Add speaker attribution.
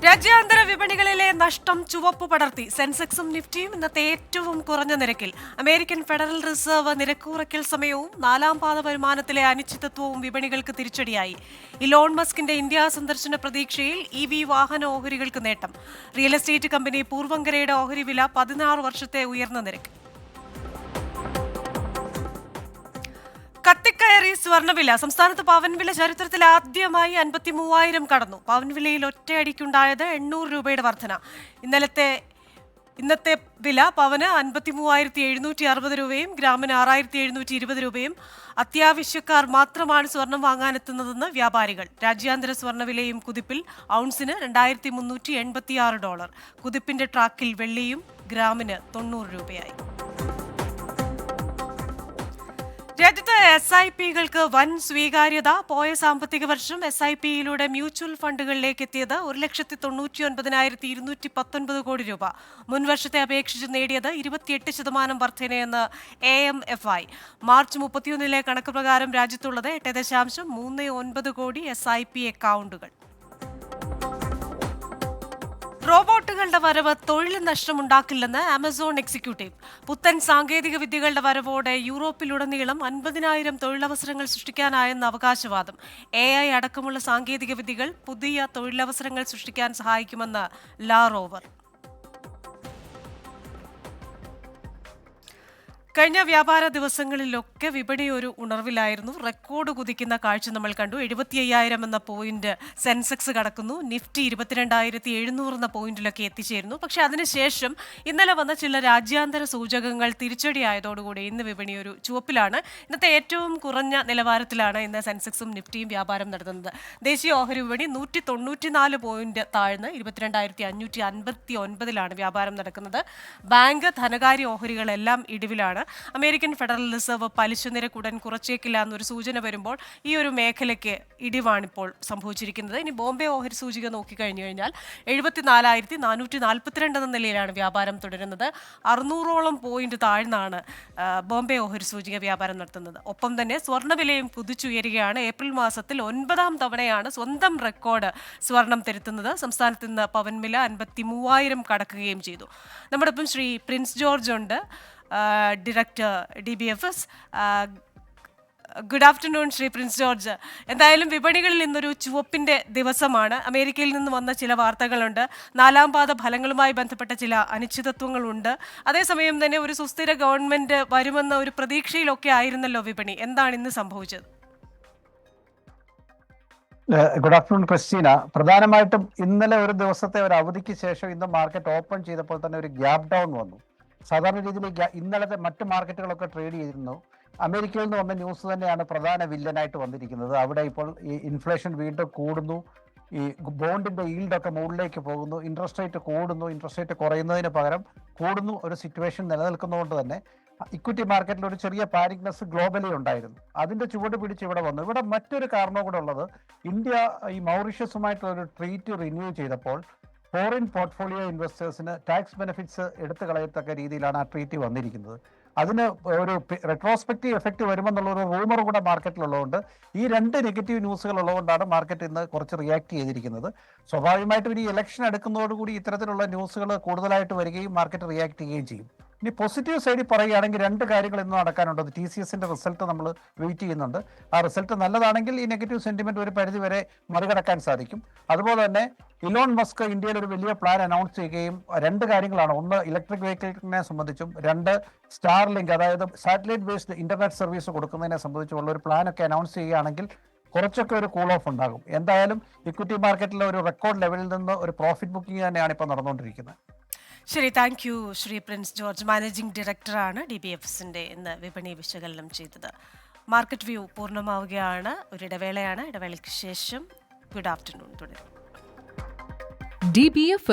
Speaker 1: രാജ്യാന്തര വിപണികളിലെ നഷ്ടം ചുവപ്പ് പടർത്തി. സെൻസെക്സും നിഫ്റ്റിയും ഇന്നത്തെ ഏറ്റവും കുറഞ്ഞ നിരക്കിൽ. അമേരിക്കൻ ഫെഡറൽ റിസർവ് നിരക്ക് കുറയ്ക്കൽ സമയവും നാലാം പാദ വരുമാനത്തിലെ അനിശ്ചിതത്വവും വിപണികൾക്ക് തിരിച്ചടിയായി. ഇലോൺ മസ്കിന്റെ ഇന്ത്യ സന്ദർശന പ്രതീക്ഷയിൽ EV വാഹന ഓഹരികൾക്ക് നേട്ടം. റിയൽ എസ്റ്റേറ്റ് കമ്പനി പൂർവങ്കരയുടെ ഓഹരി വില 16 വർഷത്തെ ഉയർന്ന നിരക്ക്. കത്തിക്കയറി സ്വർണ്ണവില. സംസ്ഥാനത്ത് പവൻവില ചരിത്രത്തിൽ ആദ്യമായി 53,000 കടന്നു. പവൻവിലയിൽ ഒറ്റയടിക്കുണ്ടായത് 800 രൂപയുടെ വർധന. ഇന്നത്തെ വില പവന് 53,760 രൂപയും ഗ്രാമിന് 6,720 രൂപയും. അത്യാവശ്യക്കാർ മാത്രമാണ് സ്വർണം വാങ്ങാനെത്തുന്നതെന്ന് വ്യാപാരികൾ. രാജ്യാന്തര സ്വർണ്ണവിലയും കുതിപ്പിൽ. ഔൺസിന് $2,386. കുതിപ്പിന്റെ ട്രാക്കിൽ വെള്ളിയും ഗ്രാമിന് 90 രൂപയായി. രാജ്യത്ത് SIP-കൾക്ക് വൻ സ്വീകാര്യത. പോയ സാമ്പത്തിക വർഷം SIP-യിലൂടെ മ്യൂച്വൽ ഫണ്ടുകളിലേക്ക് എത്തിയത് 1,99,219 കോടി രൂപ. മുൻവർഷത്തെ അപേക്ഷിച്ച് നേടിയത് 28% വർധനയെന്ന് AMFI. മാർച്ച് 31-ലെ കണക്ക് പ്രകാരം രാജ്യത്തുള്ളത് 8.39 കോടി SIP അക്കൗണ്ടുകൾ. റോബോട്ടുകളുടെ വരവ് തൊഴിൽ നഷ്ടമുണ്ടാക്കില്ലെന്ന് ആമസോൺ എക്സിക്യൂട്ടീവ്. പുത്തൻ സാങ്കേതിക വിദ്യകളുടെ വരവോടെ യൂറോപ്പിലുടനീളം 50,000 തൊഴിലവസരങ്ങൾ സൃഷ്ടിക്കാനായെന്ന് അവകാശവാദം. AI അടക്കമുള്ള സാങ്കേതിക വിദ്യകൾ പുതിയ തൊഴിലവസരങ്ങൾ സൃഷ്ടിക്കാൻ സഹായിക്കുമെന്ന് ലാറോവർ. കഴിഞ്ഞ വ്യാപാര ദിവസങ്ങളിലൊക്കെ വിപണി ഒരു ഉണർവിലായിരുന്നു. റെക്കോർഡ് കുതിക്കുന്ന കാഴ്ച നമ്മൾ കണ്ടു. 75,000 എന്ന പോയിന്റ് സെൻസെക്സ് കടക്കുന്നു. നിഫ്റ്റി 22,700 എന്ന പോയിന്റിലൊക്കെ എത്തിച്ചേരുന്നു. പക്ഷെ അതിനുശേഷം ഇന്നലെ വന്ന ചില രാജ്യാന്തര സൂചകങ്ങൾ തിരിച്ചടിയായതോടുകൂടി ഇന്ന് വിപണി ഒരു ചുവപ്പിലാണ്. ഇന്നത്തെ ഏറ്റവും കുറഞ്ഞ നിലവാരത്തിലാണ് ഇന്ന് സെൻസെക്സും നിഫ്റ്റിയും വ്യാപാരം നടത്തുന്നത്. ദേശീയ ഓഹരി വിപണി 194 പോയിന്റ് താഴ്ന്ന് 22,559 വ്യാപാരം നടക്കുന്നത്. ബാങ്ക്, ധനകാര്യ ഓഹരികളെല്ലാം ഇടിവിലാണ്. അമേരിക്കൻ ഫെഡറൽ റിസർവ് പലിശ നിരക്ക് ഉടൻ കുറച്ചേക്കില്ല എന്നൊരു സൂചന വരുമ്പോൾ ഈ ഒരു മേഖലയ്ക്ക് ഇടിവാണിപ്പോൾ സംഭവിച്ചിരിക്കുന്നത്. ഇനി ബോംബെ ഓഹരി സൂചിക നോക്കിക്കഴിഞ്ഞു കഴിഞ്ഞാൽ 74,442 എന്ന നിലയിലാണ് വ്യാപാരം തുടരുന്നത്. 600ഓളം പോയിന്റ് താഴ്ന്നാണ് ബോംബെ ഓഹരി സൂചിക വ്യാപാരം നടത്തുന്നത്. ഒപ്പം തന്നെ സ്വർണ്ണവിലയും കുതിച്ചുയരുകയാണ്. ഏപ്രിൽ മാസത്തിൽ 9ാം തവണയാണ് സ്വന്തം റെക്കോർഡ് സ്വർണം തിരുത്തുന്നത്. സംസ്ഥാനത്ത് നിന്ന് പവൻവില 53,000 കടക്കുകയും ചെയ്തു. നമ്മുടെ ഒപ്പം ശ്രീ പ്രിൻസ് ജോർജ് ഉണ്ട്, director DBFS. Good afternoon Shri Prince George. എന്തായാലും വിപണികളിൽ ഇന്നൊരു ചുവപ്പിന്റെ ദിവസമാണ്. അമേരിക്കയിൽ നിന്ന് വന്ന ചില വാർത്തകളുണ്ട്. നാലാം പാദ ഫലങ്ങളുമായി ബന്ധപ്പെട്ട ചില അനിശ്ചിതത്വങ്ങളുണ്ട്. അതേസമയം തന്നെ ഒരു സുസ്ഥിര ഗവൺമെന്റ് വരുമെന്ന ഒരു പ്രതീക്ഷയിലൊക്കെ ആയിരുന്നല്ലോ വിപണി. എന്താണ് ഇന്ന് സംഭവിച്ചത്?
Speaker 2: Good afternoon Christina. പ്രധാനമായിട്ടും ഇന്നലെ ഒരു ദിവസത്തെ ഒരു അവധിക്ക് ശേഷം ഇന്ന് മാർക്കറ്റ് ഓപ്പൺ ചെയ്തപ്പോൾ തന്നെ ഒരു ഗ്യാപ് ഡൗൺ വന്നു. സാധാരണ രീതിയിൽ ഇന്നലത്തെ മറ്റ് മാർക്കറ്റുകളൊക്കെ ട്രേഡ് ചെയ്തിരുന്നു. അമേരിക്കയിൽ നിന്ന് വന്ന ന്യൂസ് തന്നെയാണ് പ്രധാന വില്ലനായിട്ട് വന്നിരിക്കുന്നത്. അവിടെ ഇപ്പോൾ ഈ ഇൻഫ്ലേഷൻ വീണ്ടും കൂടുന്നു, ഈ ബോണ്ടിന്റെ ഈൽഡൊക്കെ മുകളിലേക്ക് പോകുന്നു, ഇൻട്രസ്റ്റ് റേറ്റ് കൂടുന്നു, ഇൻട്രസ്റ്റ് റേറ്റ് കുറയുന്നതിന് പകരം കൂടുന്നു ഒരു സിറ്റുവേഷൻ നിലനിൽക്കുന്നതുകൊണ്ട് തന്നെ ഇക്വിറ്റി മാർക്കറ്റിൽ ഒരു ചെറിയ പാനിക്നെസ് ഗ്ലോബലി ഉണ്ടായിരുന്നു. അതിന്റെ ചുവട് പിടിച്ച് ഇവിടെ വന്നു. ഇവിടെ മറ്റൊരു കാരണം കൂടെ ഉള്ളത്, ഇന്ത്യ ഈ മൗറീഷ്യസുമായിട്ടുള്ളൊരു ട്രീറ്റ് റിന്യൂ ചെയ്തപ്പോൾ ഫോറിൻ പോർട്ട്ഫോളിയോ ഇൻവെസ്റ്റേഴ്സിന് ടാക്സ് ബെനിഫിറ്റ്സ് എടുത്തു കളയത്തക്ക രീതിയിലാണ് ആ ട്രീറ്റ് വന്നിരിക്കുന്നത്. അതിന് ഒരു റെട്രോസ്പെക്റ്റീവ് എഫക്റ്റ് വരുമെന്നുള്ള ഒരു റൂമർ കൂടെ മാർക്കറ്റിലുള്ളതുകൊണ്ട് ഈ രണ്ട് നെഗറ്റീവ് ന്യൂസുകൾ ഉള്ളതുകൊണ്ടാണ് മാർക്കറ്റ് ഇന്ന് കുറച്ച് റിയാക്ട് ചെയ്തിരിക്കുന്നത്. സ്വാഭാവികമായിട്ടും ഇനി ഇലക്ഷൻ എടുക്കുന്നതോടുകൂടി ഇത്തരത്തിലുള്ള ന്യൂസുകൾ കൂടുതലായിട്ട് വരികയും മാർക്കറ്റ് റിയാക്ട് ചെയ്യുകയും ചെയ്യും. ഇനി പോസിറ്റീവ് സൈഡിൽ പറയുകയാണെങ്കിൽ രണ്ട് കാര്യങ്ങൾ ഇന്ന് നടക്കാനുണ്ട്. TCSന്റെ റിസൾട്ട് നമ്മൾ വെയിറ്റ് ചെയ്യുന്നുണ്ട്. ആ റിസൾട്ട് നല്ലതാണെങ്കിൽ ഈ നെഗറ്റീവ് സെന്റിമെന്റ് ഒരു പരിധി വരെ മറികടക്കാൻ സാധിക്കും. അതുപോലെ തന്നെ ഇലോൺ മസ്ക് ഇന്ത്യയിൽ ഒരു വലിയ പ്ലാൻ അനൗൺസ് ചെയ്യുകയും രണ്ട് കാര്യങ്ങളാണ്. ഒന്ന്, ഇലക്ട്രിക് വെഹിക്കിളിനെ സംബന്ധിച്ചും, രണ്ട്, സ്റ്റാർലിങ്ക് അതായത് സാറ്റലൈറ്റ് ബേസ്ഡ് ഇന്റർനെറ്റ് സർവീസ് കൊടുക്കുന്നതിനെ സംബന്ധിച്ചുള്ള ഒരു പ്ലാനൊക്കെ അനൗൺസ് ചെയ്യുകയാണെങ്കിൽ കുറച്ചൊക്കെ ഒരു കൂൾ ഓഫ് ഉണ്ടാകും. എന്തായാലും ഇക്വിറ്റി മാർക്കറ്റിലെ ഒരു റെക്കോർഡ് ലെവലിൽ നിന്ന് ഒരു പ്രോഫിറ്റ് ബുക്കിംഗ് തന്നെയാണ് ഇപ്പോൾ നടന്നുകൊണ്ടിരിക്കുന്നത്.
Speaker 1: ശരി, thank you Shri Prince George. Managing ഡയറക്ടറാണ് DBFSന്റെ ഇന്ന് വിപണി വിശകലനം ചെയ്തത്. മാർക്കറ്റ് വ്യൂ പൂർണ്ണമാവുകയാണ്. ഒരിടവേളയാണ്. ഇടവേളയ്ക്ക് ശേഷം ഗുഡ് ആഫ്റ്റർനൂൺ തുടരും.
Speaker 3: DBF